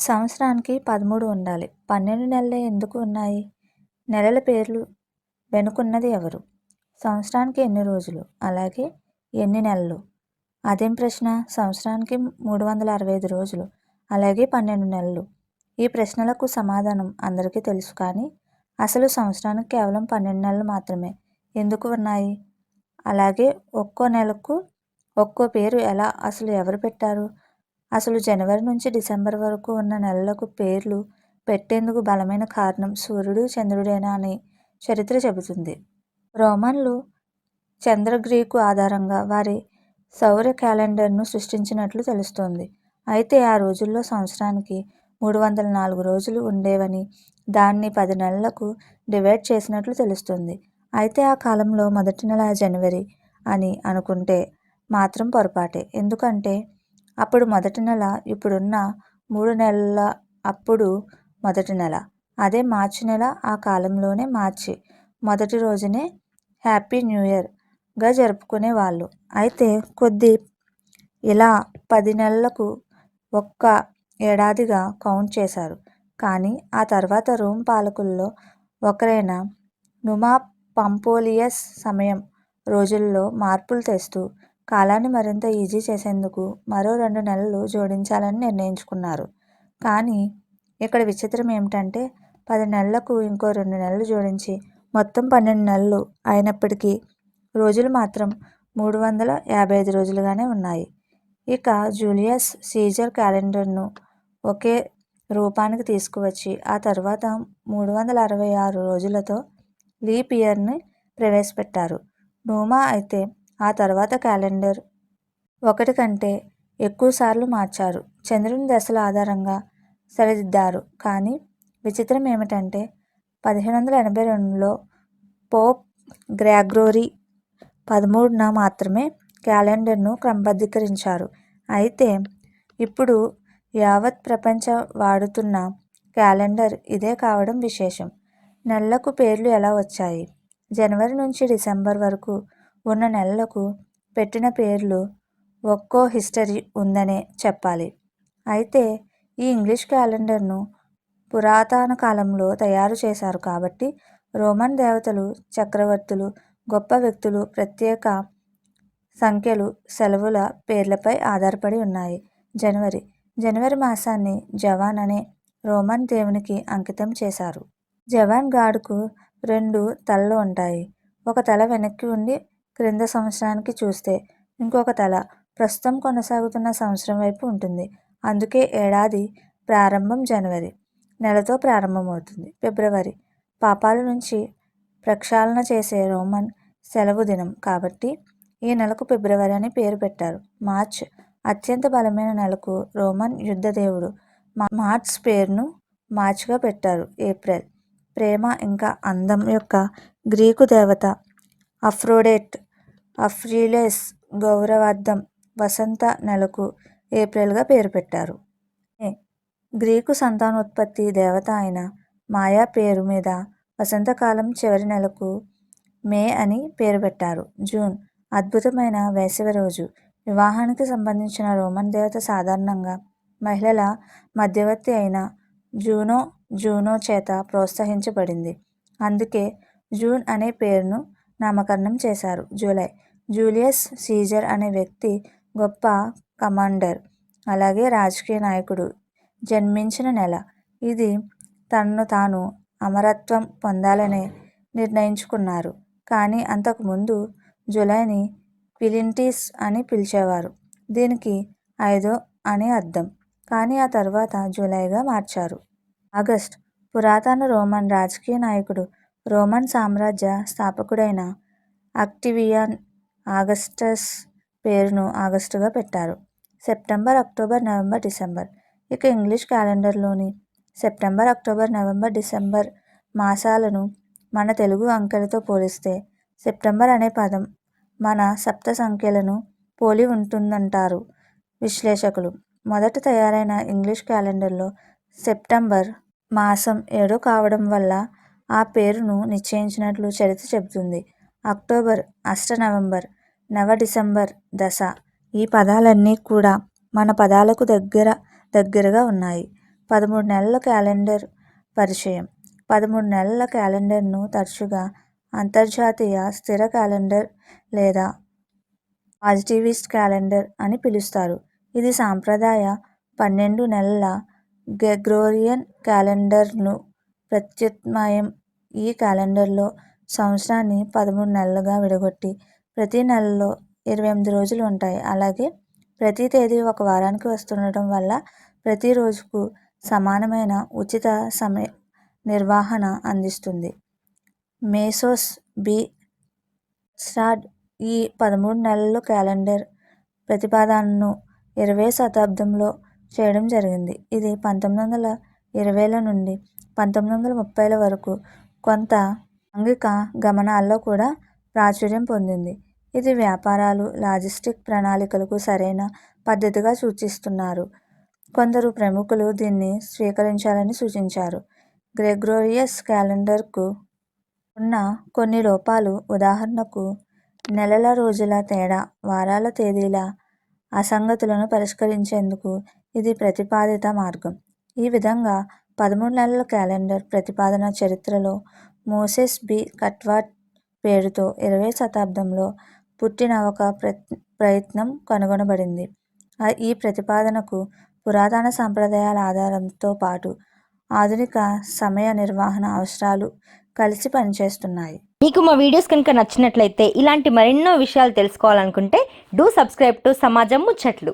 సంవత్సరానికి 13 ఉండాలి. 12 నెలలే ఎందుకు ఉన్నాయి? నెలల పేర్లు వెనుకున్నది ఎవరు? సంవత్సరానికి ఎన్ని రోజులు? అలాగే ఎన్ని నెలలు? అదేం ప్రశ్న? సంవత్సరానికి 365 రోజులు, అలాగే 12 నెలలు. ఈ ప్రశ్నలకు సమాధానం అందరికీ తెలుసు, కానీ అసలు సంవత్సరానికి కేవలం 12 నెలలు మాత్రమే ఎందుకు ఉన్నాయి? అలాగే ఒక్కో నెలకు ఒక్కో పేరు ఎలా, అసలు ఎవరు పెట్టారు? అసలు జనవరి నుంచి డిసెంబర్ వరకు ఉన్న నెలలకు పేర్లు పెట్టేందుకు బలమైన కారణం సూర్యుడు, చంద్రుడేనా అని చరిత్ర చెబుతుంది. రోమన్లు చంద్రగ్రీకు ఆధారంగా వారి సౌర క్యాలెండర్ను సృష్టించినట్లు తెలుస్తోంది. అయితే ఆ రోజుల్లో సంవత్సరానికి 304 రోజులు ఉండేవని, దాన్ని 10 నెలలకు డివైడ్ చేసినట్లు తెలుస్తుంది. అయితే ఆ కాలంలో మొదటి నెల జనవరి అని అనుకుంటే మాత్రం పొరపాటే. ఎందుకంటే అప్పుడు మొదటి నెల ఇప్పుడున్న 3 నెలల అప్పుడు మొదటి నెల. అదే మార్చి నెల ఆ కాలంలోనే మార్చి మొదటి రోజునే హ్యాపీ న్యూ ఇయర్గా జరుపుకునేవాళ్ళు. అయితే ఇలా 10 నెలలకు ఒక్క ఏడాదిగా కౌంట్ చేశారు. కానీ ఆ తర్వాత రోమ్ పాలకుల్లో ఒకరైన నుమా పాంపోలియస్ సమయం రోజుల్లో మార్పులు తెస్తూ కాలాన్ని మరింత ఈజీ చేసేందుకు మరో 2 నెలలు జోడించాలని నిర్ణయించుకున్నారు. కానీ ఇక్కడ విచిత్రం ఏమిటంటే 10 నెలలకు ఇంకో 2 నెలలు జోడించి మొత్తం 12 నెలలు అయినప్పటికీ రోజులు మాత్రం 355 రోజులుగానే ఉన్నాయి. ఇక జూలియస్ సీజర్ క్యాలెండర్ను ఒకే రూపానికి తీసుకువచ్చి ఆ తర్వాత 366 రోజులతో లీప్ ఇయర్ని ప్రవేశపెట్టారు. నూమా అయితే ఆ తర్వాత క్యాలెండర్ ఒకటి కంటే ఎక్కువసార్లు మార్చారు. చంద్రుని దశల ఆధారంగా సరిదిద్దారు. కానీ విచిత్రం ఏమిటంటే 1582లో పోప్ గ్రెగోరీ 13న మాత్రమే క్యాలెండర్ను క్రమబద్ధీకరించారు. అయితే ఇప్పుడు యావత్ ప్రపంచ వాడుతున్న క్యాలెండర్ ఇదే కావడం విశేషం. నెలలకు పేర్లు ఎలా వచ్చాయి? జనవరి నుంచి డిసెంబర్ వరకు ఉన్న నెలలకు పెట్టిన పేర్లు ఒక్కో హిస్టరీ ఉందనే చెప్పాలి. అయితే ఈ ఇంగ్లీష్ క్యాలెండర్ను పురాతన కాలంలో తయారు చేశారు కాబట్టి రోమన్ దేవతలు, చక్రవర్తులు, గొప్ప వ్యక్తులు ప్రత్యేక సంఖ్యలు సెలవుల పేర్లపై ఆధారపడి ఉన్నాయి. జనవరి మాసాన్ని జవాన్ అనే రోమన్ దేవునికి అంకితం చేశారు. జవాన్ గాడ్కు 2 తలలు ఉంటాయి. ఒక తల వెనక్కి ఉండి క్రింద సంవత్సరానికి చూస్తే, ఇంకొక తల ప్రస్తుతం కొనసాగుతున్న సంవత్సరం వైపు ఉంటుంది. అందుకే ఏడాది ప్రారంభం జనవరి నెలతో ప్రారంభమవుతుంది. ఫిబ్రవరి పాపాల నుంచి ప్రక్షాళన చేసే రోమన్ సెలవు దినం కాబట్టి ఈ నెలకు ఫిబ్రవరి అని పేరు పెట్టారు. మార్చ్ అత్యంత బలమైన నెలకు రోమన్ యుద్ధ దేవుడు మార్స్ పేరును మార్చ్గా పెట్టారు. ఏప్రిల్ ప్రేమ ఇంకా అందం యొక్క గ్రీకు దేవత అఫ్రోడేట్ అఫ్రిలేస్ గౌరవార్థం వసంత నెలకు ఏప్రిల్గా పేరు పెట్టారు. గ్రీకు సంతానోత్పత్తి దేవత అయిన మాయా పేరు మీద వసంతకాలం చివరి నెలకు మే అని పేరు పెట్టారు. జూన్ అద్భుతమైన వేసవి రోజు. వివాహానికి సంబంధించిన రోమన్ దేవత సాధారణంగా మహిళల మధ్యవర్తి అయిన జూనో చేత ప్రోత్సహించబడింది. అందుకే జూన్ అనే పేరును నామకరణం చేశారు. జూలై జూలియస్ సీజర్ అనే వ్యక్తి గొప్ప కమాండర్, అలాగే రాజకీయ నాయకుడు జన్మించిన నెల. ఇది తనను తాను అమరత్వం పొందాలని నిర్ణయించుకున్నారు. కానీ అంతకుముందు జూలైని క్విలింటిస్ అని పిలిచేవారు. దీనికి 5 అని అర్థం. కానీ ఆ తర్వాత జూలైగా మార్చారు. ఆగస్ట్ పురాతన రోమన్ రాజకీయ నాయకుడు, రోమన్ సామ్రాజ్య స్థాపకుడైన అక్టివియన్ ఆగస్టస్ పేరును ఆగస్టుగా పెట్టారు. September, October, November, December. ఇక ఇంగ్లీష్ క్యాలెండర్లోని సెప్టెంబర్, అక్టోబర్, నవంబర్, డిసెంబర్ మాసాలను మన తెలుగు అంకెలతో పోలిస్తే సెప్టెంబర్ అనే పదం మన సప్త సంఖ్యలను పోలి ఉంటుందంటారు విశ్లేషకులు. మొదట తయారైన ఇంగ్లీష్ క్యాలెండర్లో సెప్టెంబర్ మాసం 7 కావడం వల్ల ఆ పేరును నిశ్చయించినట్లు చరిత్ర చెబుతుంది. అక్టోబర్, అష్ట నవంబర్, నవ డిసెంబర్ దశ ఈ పదాలన్నీ కూడా మన పదాలకు దగ్గరగా ఉన్నాయి. 13 నెలల క్యాలెండర్ పరిచయం. 13 నెలల క్యాలెండర్ను తరచుగా అంతర్జాతీయ స్థిర క్యాలెండర్ లేదా పాజిటివిస్ట్ క్యాలెండర్ అని పిలుస్తారు. ఇది సాంప్రదాయ 12 నెలల గ్రెగోరియన్ క్యాలెండర్ను ప్రత్యామ్నాయం. ఈ క్యాలెండర్లో సంవత్సరాన్ని 13 నెలలుగా విడగొట్టి ప్రతి నెలలో 28 రోజులు ఉంటాయి. అలాగే ప్రతి తేదీ ఒక వారానికి వస్తుండటం వల్ల ప్రతి రోజుకు సమానమైన ఉచిత సమయ నిర్వహణ అందిస్తుంది. మెసోస్ బి స్టాడ్ ఈ 13 నెలల క్యాలెండర్ ప్రతిపాదనను 20వ శతాబ్దంలో చేయడం జరిగింది. ఇది 1920ల నుండి 1930ల వరకు కొంత ఆంగిక గమనాల్లో కూడా ప్రాచుర్యం పొందింది. ఇది వ్యాపారాలు, లాజిస్టిక్ ప్రణాళికలకు సరైన పద్ధతిగా సూచిస్తున్నారు. కొందరు ప్రముఖులు దీన్ని స్వీకరించాలని సూచించారు. గ్రెగోరియస్ క్యాలెండర్కు ఉన్న కొన్ని లోపాలు, ఉదాహరణకు నెలల రోజుల తేడా, వారాల తేదీల అసంగతులను పరిష్కరించేందుకు ఇది ప్రతిపాదిత మార్గం. ఈ విధంగా 13 నెలల క్యాలెండర్ ప్రతిపాదన చరిత్రలో మోసెస్ బి కట్వార్డ్ పేరుతో 20వ శతాబ్దంలో పుట్టిన ఒక ప్రయత్నం కనుగొనబడింది. ఈ ప్రతిపాదనకు పురాతన సంప్రదాయాల ఆధారంతో పాటు ఆధునిక సమయ నిర్వహణ అవసరాలు కలిసి పనిచేస్తున్నాయి. మీకు మా వీడియోస్ కనుక నచ్చినట్లయితే ఇలాంటి మరెన్నో విషయాలు తెలుసుకోవాలనుకుంటే డూ సబ్స్క్రైబ్ టు సమాజం ముచ్చట్లు.